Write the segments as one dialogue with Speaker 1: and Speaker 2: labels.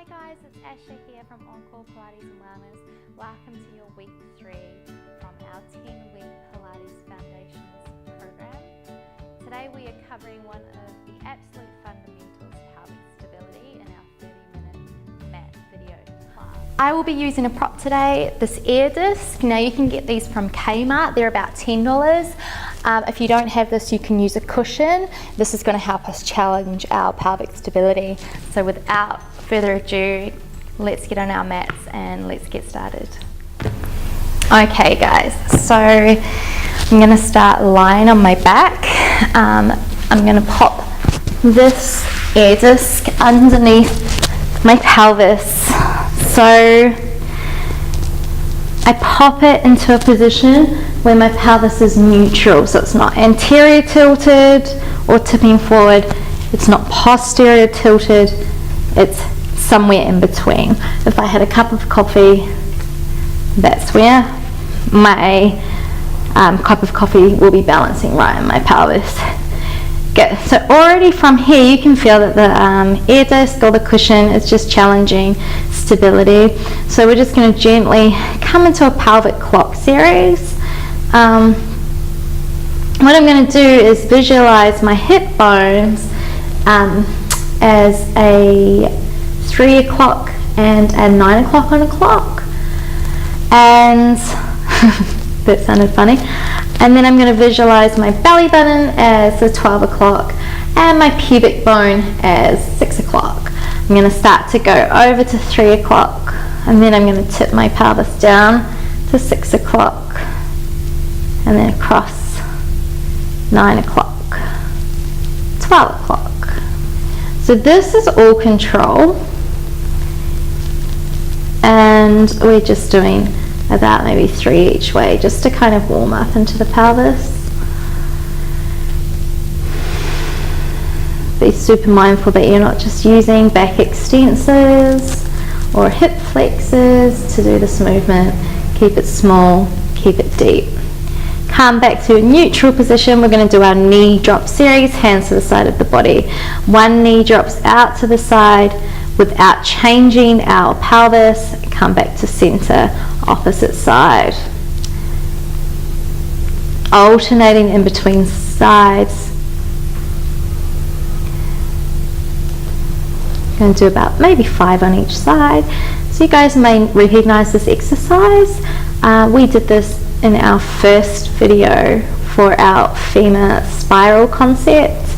Speaker 1: Hi guys, it's Asha here from Encore Pilates and Wellness. Welcome to your week 3 from our 10-week Pilates Foundations program. Today we are covering one of the absolute fundamentals of pelvic stability in our 30-minute mat video class. I will be using a prop today, this air disc. Now you can get these from Kmart, they're about $10. If you don't have this, you can use a cushion. This is going to help us challenge our pelvic stability. So without further ado, let's get on our mats and let's get started. Okay guys, so I'm going to start lying on my back. I'm going to pop this air disc underneath my pelvis. So I pop it into a position where my pelvis is neutral, so it's not anterior tilted or tipping forward, it's not posterior tilted, it's somewhere in between. If I had a cup of coffee, that's where my cup of coffee will be balancing right in my pelvis. Good. So already from here you can feel that the air disc or the cushion is just challenging stability. So we're just going to gently come into a pelvic clock series. What I'm going to do is visualize my hip bones as a 3 o'clock and a 9 o'clock on a clock, and that sounded funny. And then I'm going to visualize my belly button as a 12 o'clock and my pubic bone as 6 o'clock. I'm going to start to go over to 3 o'clock and then I'm going to tip my pelvis down to 6 o'clock and then across 9 o'clock, 12 o'clock. So this is all control, and we're just doing about maybe 3 each way just to kind of warm up into the pelvis. Be super mindful that you're not just using back extensors or hip flexors to do this movement. Keep it small, keep it deep. Come back to a neutral position. We're going to do our knee drop series, hands to the side of the body. One knee drops out to the side without changing our pelvis. Come back to center, opposite side. Alternating in between sides. Going to do about maybe 5 on each side. So you guys may recognize this exercise. We did this in our first video for our femur spiral concept.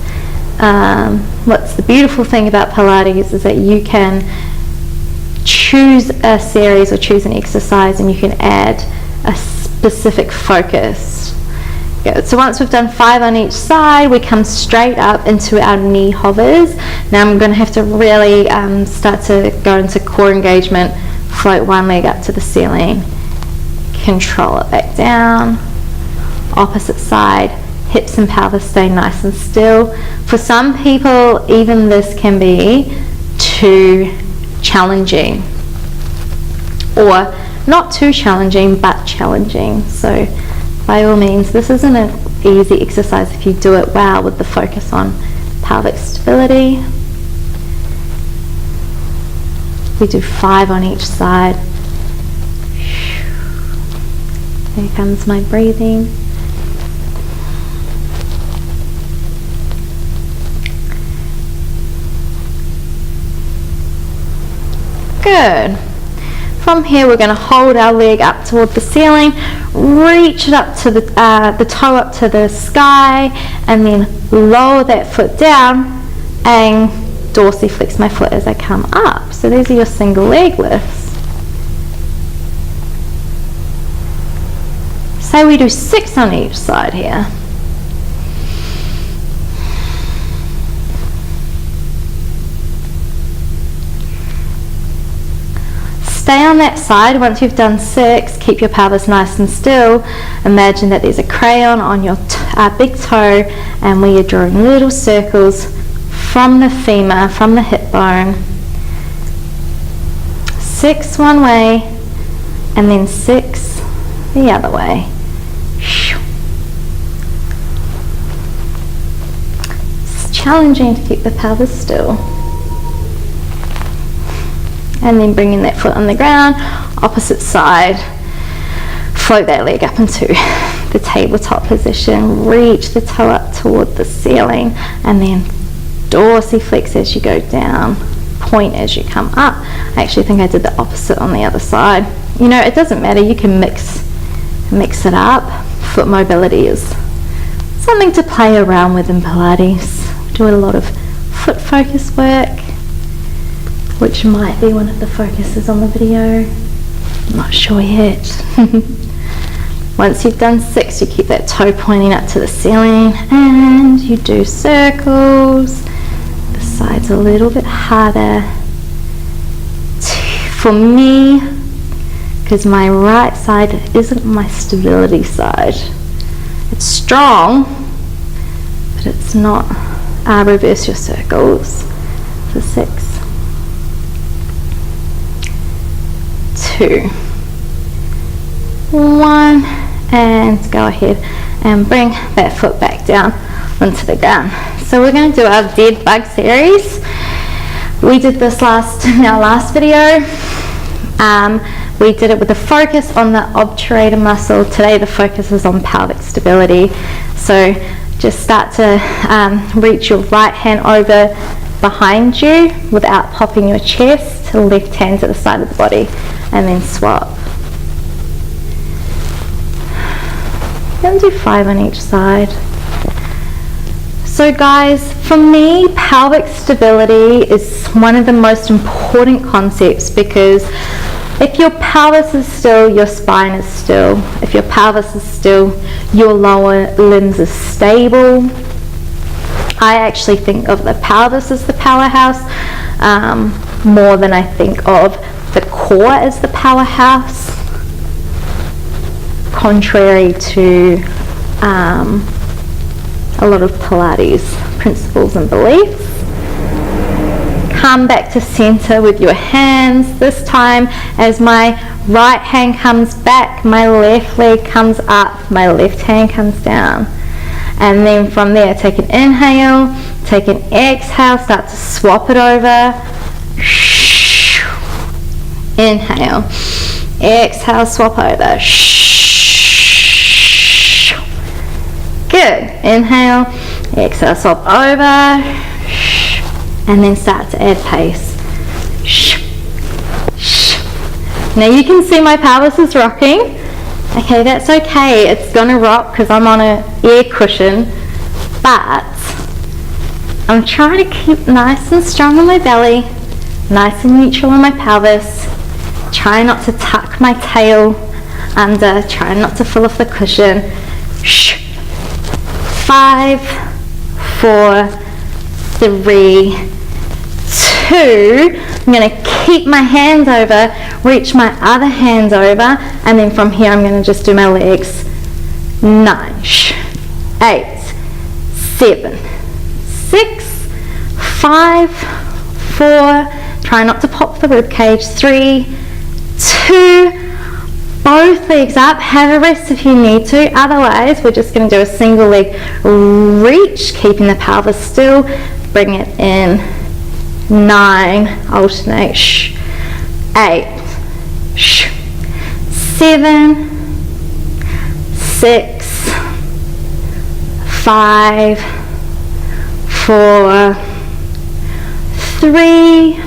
Speaker 1: What's the beautiful thing about Pilates is that you can choose a series or choose an exercise and you can add a specific focus. Good. So once we've done 5 on each side, we come straight up into our knee hovers. Now I'm going to have to really start to go into core engagement. Float one leg up to the ceiling, control it back down, opposite side, hips and pelvis stay nice and still. For some people, even this can be too challenging, or not too challenging but challenging. So by all means, this isn't an easy exercise if you do it well with the focus on pelvic stability. We do 5 on each side. Here comes my breathing. Good. From here we're going to hold our leg up toward the ceiling, reach it up to the toe up to the sky, and then lower that foot down and dorsiflex my foot as I come up. So these are your single leg lifts. Say we do 6 on each side here. Stay on that side. Once you've done 6, keep your pelvis nice and still. Imagine that there's a crayon on your big toe and we are drawing little circles from the femur, from the hip bone. 6 one way and then 6 the other way. It's challenging to keep the pelvis still. and then bringing that foot on the ground, opposite side, float that leg up into the tabletop position, reach the toe up toward the ceiling, and then dorsiflex as you go down, point as you come up. I actually think I did the opposite on the other side. You know, it doesn't matter, you can mix it up. Foot mobility is something to play around with in Pilates. Do a lot of foot focus work, which might be one of the focuses on the video. I'm not sure yet. Once you've done 6, you keep that toe pointing up to the ceiling and you do circles. The side's a little bit harder for me because my right side isn't my stability side. It's strong, but it's not. Reverse your circles for 6, 2, 1, and go ahead and bring that foot back down onto the ground. So we're going to do our dead bug series. We did this in our last video. We did it with a focus on the obturator muscle. Today the focus is on pelvic stability. So just start to reach your right hand over behind you without popping your chest to the left hand to the side of the body, and then swap. You're going to do 5 on each side. So guys, for me, pelvic stability is one of the most important concepts, because if your pelvis is still, your spine is still. If your pelvis is still, your lower limbs are stable. I actually think of the pelvis as the powerhouse more than I think of the core as the powerhouse, contrary to a lot of Pilates principles and beliefs. Come back to center with your hands. This time, as my right hand comes back, my left leg comes up, my left hand comes down. And then from there, take an inhale, take an exhale, start to swap it over. Inhale, exhale, swap over. Good. Inhale, exhale, swap over. And then start to add pace. Now you can see my pelvis is rocking. Okay, that's okay. It's gonna rock because I'm on an air cushion, but I'm trying to keep nice and strong on my belly, nice and neutral on my pelvis. Try not to tuck my tail under. Try not to fall off the cushion. 5, 4, 3, 2, I'm going to keep my hands over, reach my other hands over, and then from here I'm going to just do my legs. 9, 8, 7, 6, 5, 4, try not to pop the rib cage. 3, 2, both legs up, have a rest if you need to, otherwise we're just going to do a single leg reach, keeping the pelvis still, bring it in. 9, alternate, 8, 7, 6, 5, 4, 3,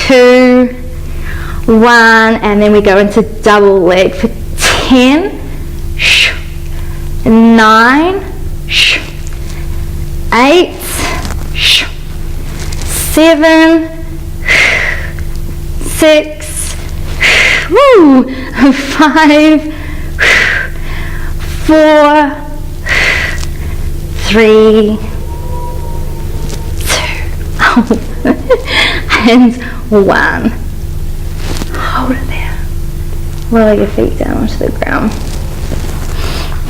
Speaker 1: 2, 1, and then we go into double leg for 10, 9, 8, 7, 6, 5, 4, 3, 2, and 1. Hold it there. Lower your feet down onto the ground.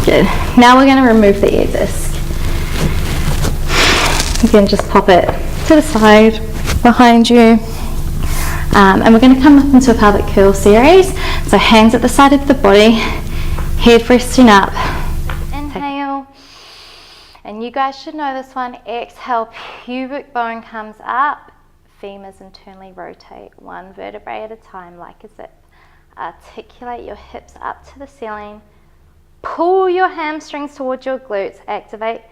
Speaker 1: Good. Now we're going to remove the ear disc. You can just pop it to the side behind you, and we're going to come up into a pelvic curl series. So hands at the side of the body, head resting up. Inhale, and you guys should know this one. Exhale, pubic bone comes up, femurs internally rotate, one vertebrae at a time like a zip. Articulate your hips up to the ceiling. Pull your hamstrings towards your glutes. Activate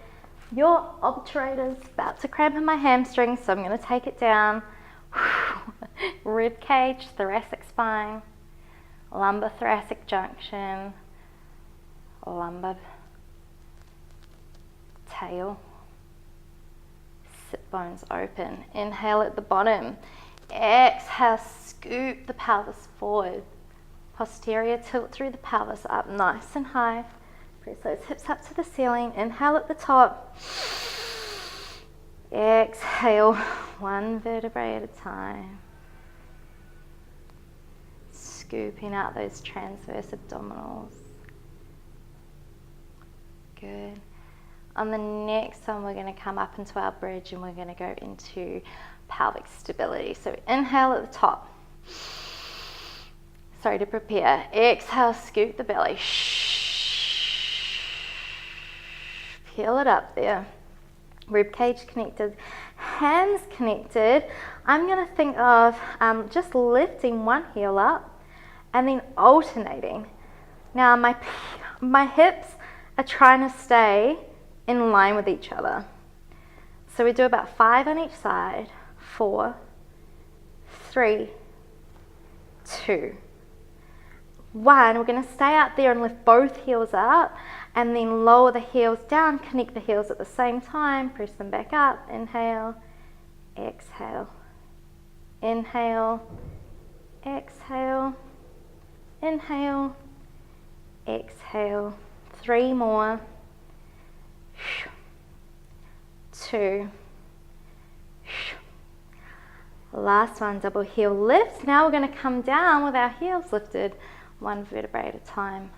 Speaker 1: your obturators. About to cramp in my hamstrings, so I'm going to take it down. Rib cage, thoracic spine, lumbar thoracic junction, lumbar tail, sit bones open. Inhale at the bottom. Exhale, scoop the pelvis forward. Posterior tilt through the pelvis up nice and high. Press those hips up to the ceiling. Inhale at the top. Exhale, one vertebrae at a time. Scooping out those transverse abdominals. Good. On the next one, we're going to come up into our bridge and we're going to go into pelvic stability. So inhale at the top. Sorry, to prepare. Exhale, scoop the belly. Peel it up there. Rib cage connected, hands connected. I'm going to think of just lifting one heel up and then alternating. Now my hips are trying to stay in line with each other. So we do about 5 on each side. 4, 3, 2, 1. We're going to stay out there and lift both heels up and then lower the heels down, connect the heels at the same time, press them back up. Inhale, exhale, inhale, exhale, inhale, exhale. 3 more. 2. Last one, double heel lift. Now we're going to come down with our heels lifted, one vertebrae at a time.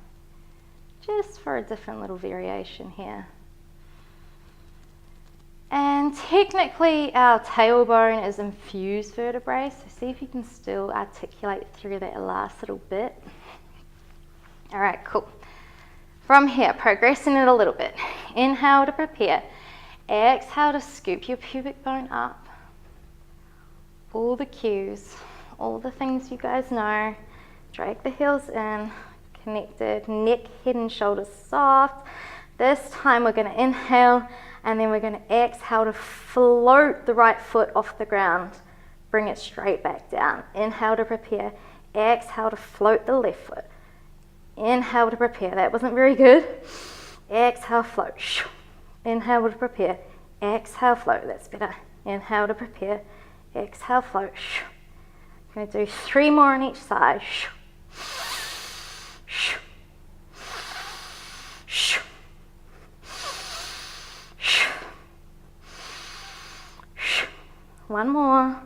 Speaker 1: Just for a different little variation here. And technically our tailbone is infused vertebrae, so see if you can still articulate through that last little bit. All right, cool. From here, progressing it a little bit. Inhale to prepare. Exhale to scoop your pubic bone up. All the cues, all the things you guys know. Drag the heels in, connected, neck, head and shoulders soft. This time we're going to inhale and then we're going to exhale to float the right foot off the ground. Bring it straight back down. Inhale to prepare. Exhale to float the left foot. Inhale to prepare. That wasn't very good. Exhale, float. Inhale to prepare. Exhale, float. That's better. Inhale to prepare. Exhale, float. I'm going to do 3 more on each side. One more.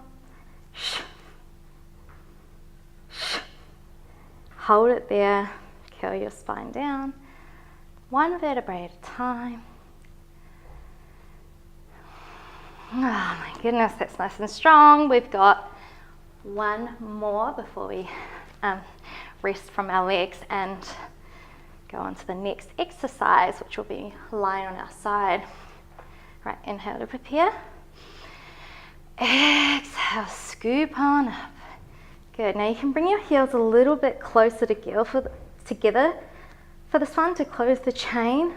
Speaker 1: Hold it there. Curl your spine down. One vertebrae at a time. Oh my goodness, that's nice and strong. We've got 1 more before we rest from our legs and go on to the next exercise, which will be lying on our side. Right, inhale to prepare. Exhale, scoop on up. Good, now you can bring your heels a little bit closer together for this one to close the chain.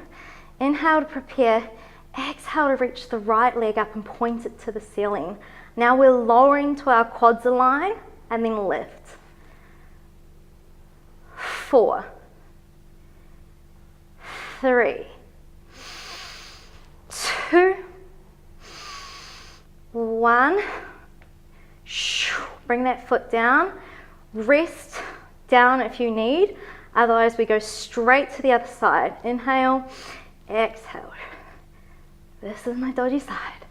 Speaker 1: Inhale to prepare. Exhale to reach the right leg up and point it to the ceiling. Now we're lowering to our quads align and then lift. 4, 3, 2, 1. Bring that foot down. Rest down if you need. Otherwise, we go straight to the other side. Inhale, exhale. This is my dodgy side.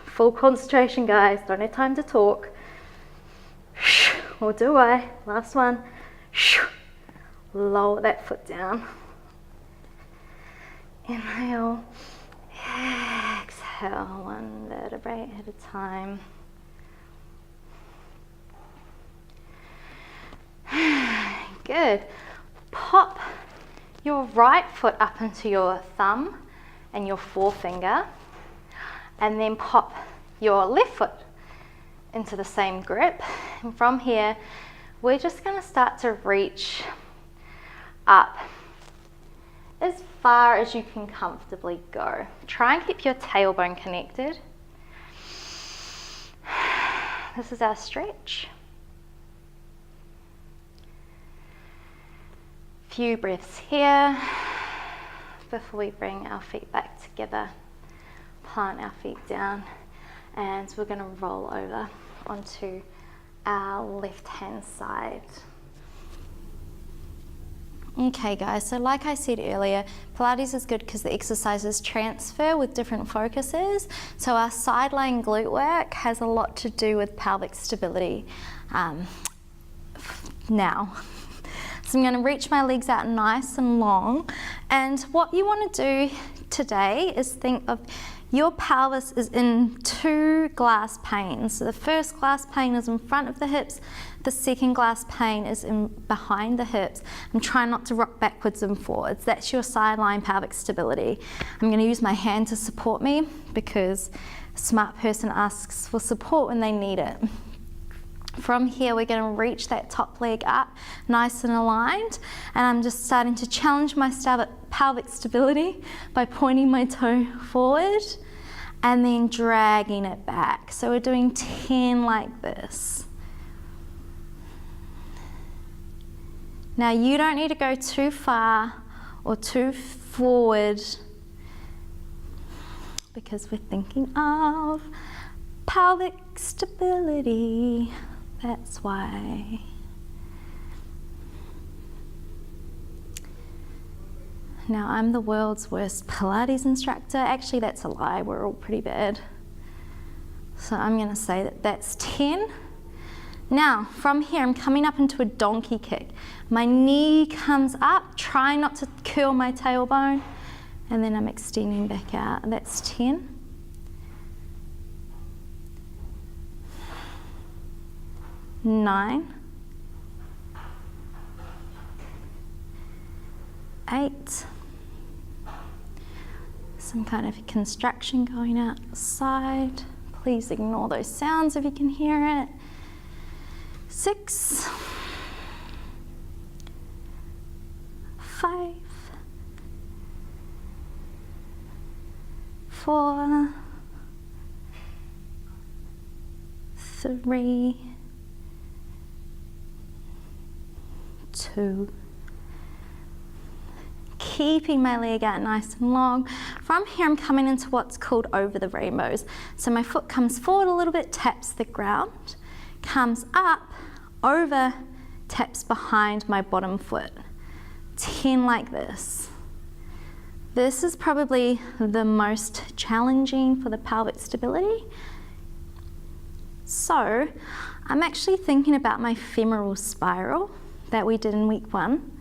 Speaker 1: Full concentration, guys. Don't have time to talk. Or do I? Last one. Lower that foot down. Inhale. Exhale. 1 vertebrae at a time. Good. Pop your right foot up into your thumb and your forefinger, and then pop your left foot into the same grip. And from here, we're just going to start to reach up as far as you can comfortably go. Try and keep your tailbone connected. This is our stretch. Few breaths here before we bring our feet back together, plant our feet down, and we're going to roll over onto our left hand side. Okay guys, so like I said earlier, Pilates is good because the exercises transfer with different focuses. So our side lying glute work has a lot to do with pelvic stability now. So I'm going to reach my legs out nice and long, and what you want to do today is think of your pelvis is in two glass panes. So the first glass pane is in front of the hips, the second glass pane is in behind the hips. I'm trying not to rock backwards and forwards. That's your sideline pelvic stability. I'm going to use my hand to support me because a smart person asks for support when they need it. From here, we're going to reach that top leg up nice and aligned, and I'm just starting to challenge my pelvic stability by pointing my toe forward and then dragging it back. So we're doing 10 like this. Now you don't need to go too far or too forward because we're thinking of pelvic stability. That's why. Now I'm the world's worst Pilates instructor. Actually, that's a lie. We're all pretty bad. So I'm going to say that that's 10. Now from here, I'm coming up into a donkey kick. My knee comes up. Try not to curl my tailbone. And then I'm extending back out. That's 10. 9, 8, some kind of construction going outside. Please ignore those sounds if you can hear it. 6, 5, 4, 3, 2. Keeping my leg out nice and long. From here, I'm coming into what's called over the rainbows. So my foot comes forward a little bit, taps the ground, comes up, over, taps behind my bottom foot. 10 like this. This is probably the most challenging for the pelvic stability. So I'm actually thinking about my femoral spiral that we did in week 1.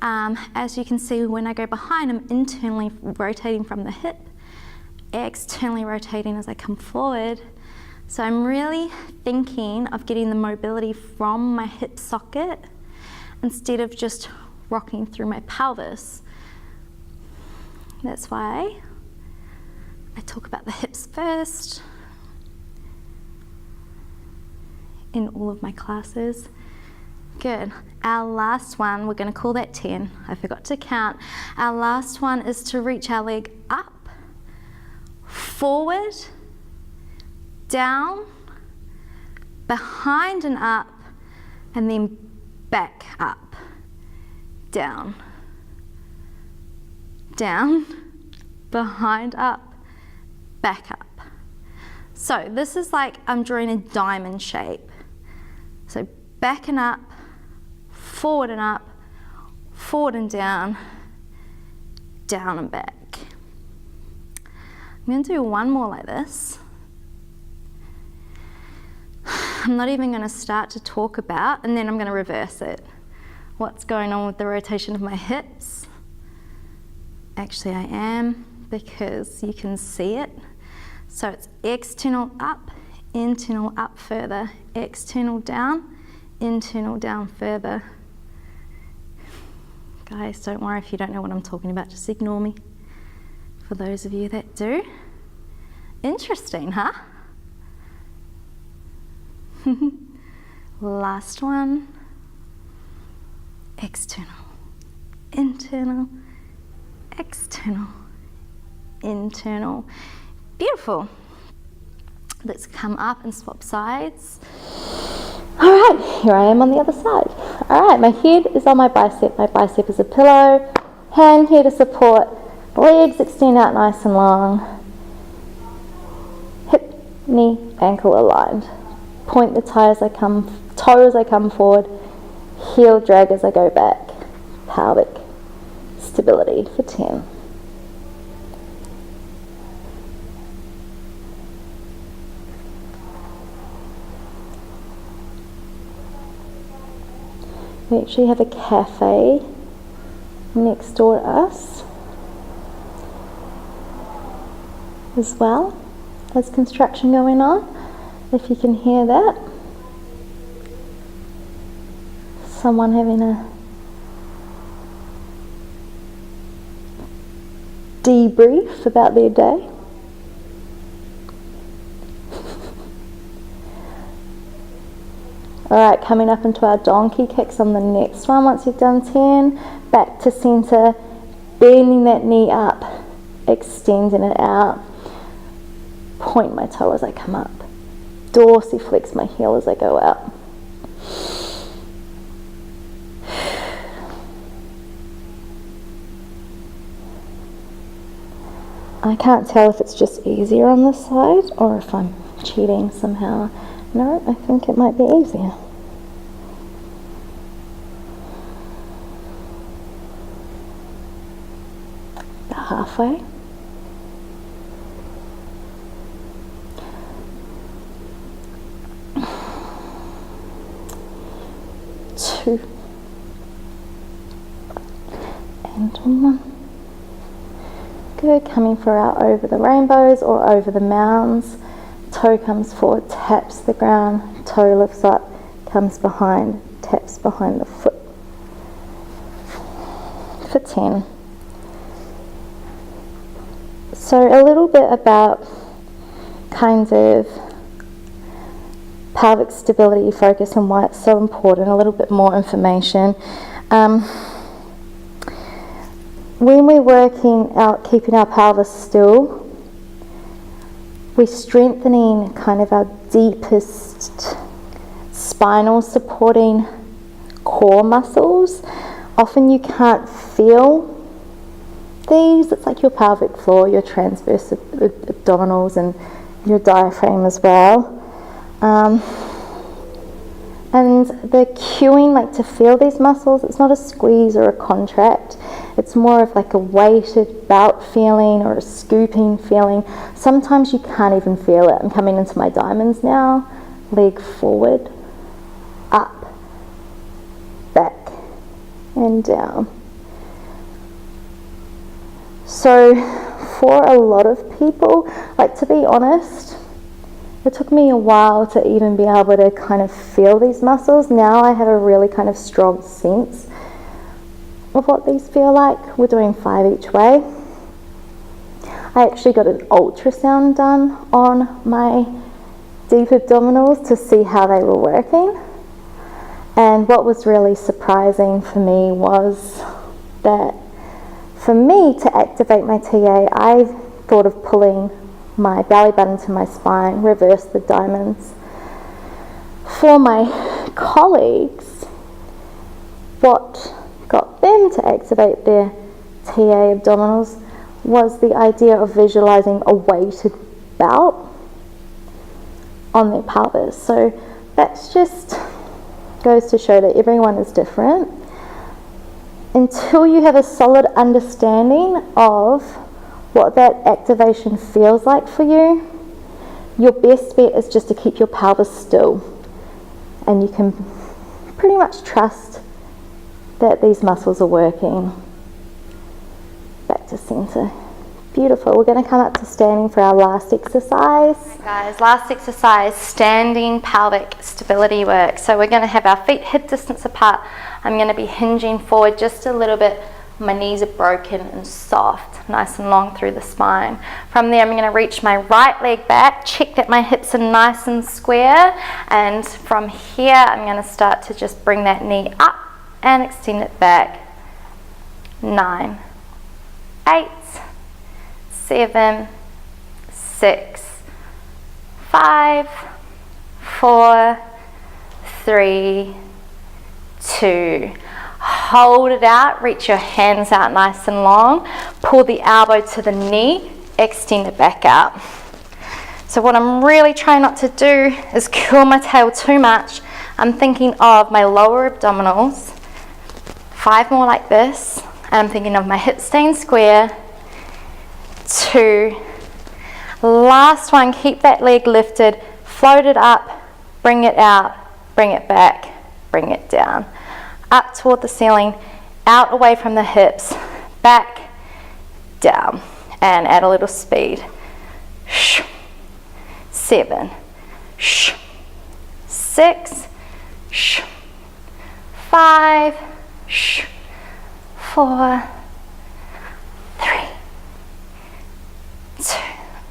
Speaker 1: As you can see, when I go behind, I'm internally rotating from the hip, externally rotating as I come forward. So I'm really thinking of getting the mobility from my hip socket instead of just rocking through my pelvis. That's why I talk about the hips first in all of my classes. Good. Our last one, we're going to call that 10. I forgot to count. Our last one is to reach our leg up, forward, down, behind and up, and then back up, down, down, behind, up, back up. So this is like I'm drawing a diamond shape. So back and up, forward and up, forward and down, down and back. I'm going to do one more like this. I'm not even going to start to talk about, and then I'm going to reverse it. What's going on with the rotation of my hips? Actually, I am, because you can see it. So it's external up further, external down further. Guys, don't worry if you don't know what I'm talking about, just ignore me. For those of you that do. Interesting, huh? Last one. External, internal, external, internal. Beautiful. Let's come up and swap sides. All right, here I am on the other side. All right, my head is on my bicep is a pillow, hand here to support, legs extend out nice and long, hip, knee, ankle aligned. Point the toe as I come forward, heel drag as I go back. Pelvic stability for 10. We actually have a cafe next door to us as well. There's construction going on, if you can hear that. Someone having a debrief about their day. Alright, coming up into our donkey kicks on the next one. Once you've done 10, back to center, bending that knee up, extending it out. Point my toe as I come up. Dorsiflex my heel as I go out. I can't tell if it's just easier on this side or if I'm cheating somehow. No, I think it might be easier. About halfway. Two. And one. Good, coming for our over the rainbows or over the mounds. Toe comes forward, taps the ground, toe lifts up, comes behind, taps behind the foot. For 10. So a little bit about kind of pelvic stability focus and why it's so important, a little bit more information. When we're working out, keeping our pelvis still, we're strengthening kind of our deepest spinal supporting core muscles. Often you can't feel these. It's like your pelvic floor, your transverse abdominals and your diaphragm as well. And the cueing, like to feel these muscles, it's not a squeeze or a contract. It's more of like a weighted belt feeling or a scooping feeling. Sometimes you can't even feel it. I'm coming into my diamonds now. Leg forward, up, back, and down. So for a lot of people, like to be honest, it took me a while to even be able to kind of feel these muscles. Now I have a really kind of strong sense of what these feel like. We're doing 5 each way. I actually got an ultrasound done on my deep abdominals to see how they were working. And what was really surprising for me was that for me to activate my TA, I thought of pulling my belly button to my spine, reverse the diamonds. For my colleagues, what got them to activate their TA abdominals was the idea of visualizing a weighted belt on their pelvis. So that's just goes to show that everyone is different. Until you have a solid understanding of what that activation feels like for you, your best bet is just to keep your pelvis still, and you can pretty much trust that these muscles are working. Back to center, Beautiful. We're going to come up to standing for our last exercise. Right, guys, last exercise, standing pelvic stability work. So we're going to have our feet hip distance apart. I'm going to be hinging forward just a little bit. My knees are broken and soft, nice and long through the spine. From there, I'm going to reach my right leg back, check that my hips are nice and square, and from here, I'm going to start to just bring that knee up and extend it back. 9, 8, 7, 6, 5, 4, 3, 2. Hold it out, reach your hands out nice and long, pull the elbow to the knee, extend it back out. So what I'm really trying not to do is curl my tail too much. I'm thinking of my lower abdominals, 5 more like this, and I'm thinking of my hips staying square, 2, last one, keep that leg lifted, float it up, bring it out, bring it back, bring it down. Up toward the ceiling, out away from the hips, back, down, and add a little speed. 7, 6, 5, 4, 3, 2.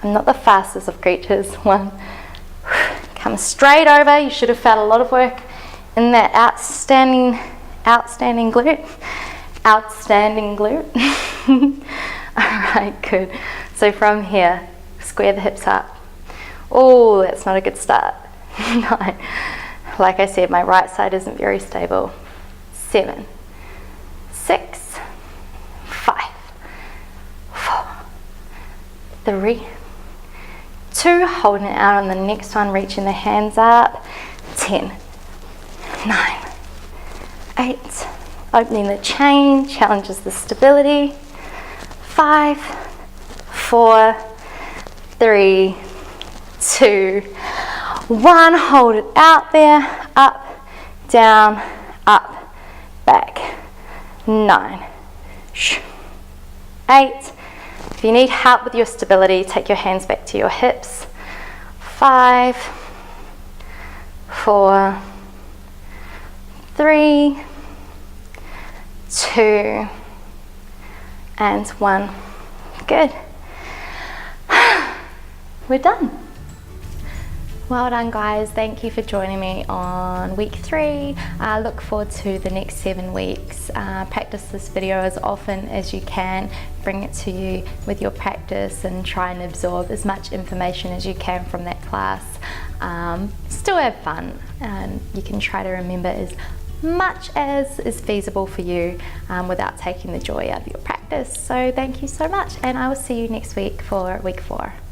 Speaker 1: I'm not the fastest of creatures. 1. Come straight over. You should have felt a lot of work in that outstanding glute. Alright, good. So from here, square the hips up. Oh, that's not a good start. 9. Like I said, my right side isn't very stable. 7, 6, 5, 4, 3, 2. Holding it out on the next one, reaching the hands up. 10, 9, 8, opening the chain, challenges the stability. 5, 4, 3, 2, 1. Hold it out there, up, down, up, back. 9, 8. If you need help with your stability, take your hands back to your hips. 5, 4, 3, 2, and 1. Good. We're done. Well done, guys. Thank you for joining me on week 3. I look forward to the next 7 weeks. Practice this video as often as you can. Bring it to you with your practice and try and absorb as much information as you can from that class. Still have fun, and you can try to remember as much as is feasible for you without taking the joy out of your practice. So thank you so much, and I will see you next week for week 4.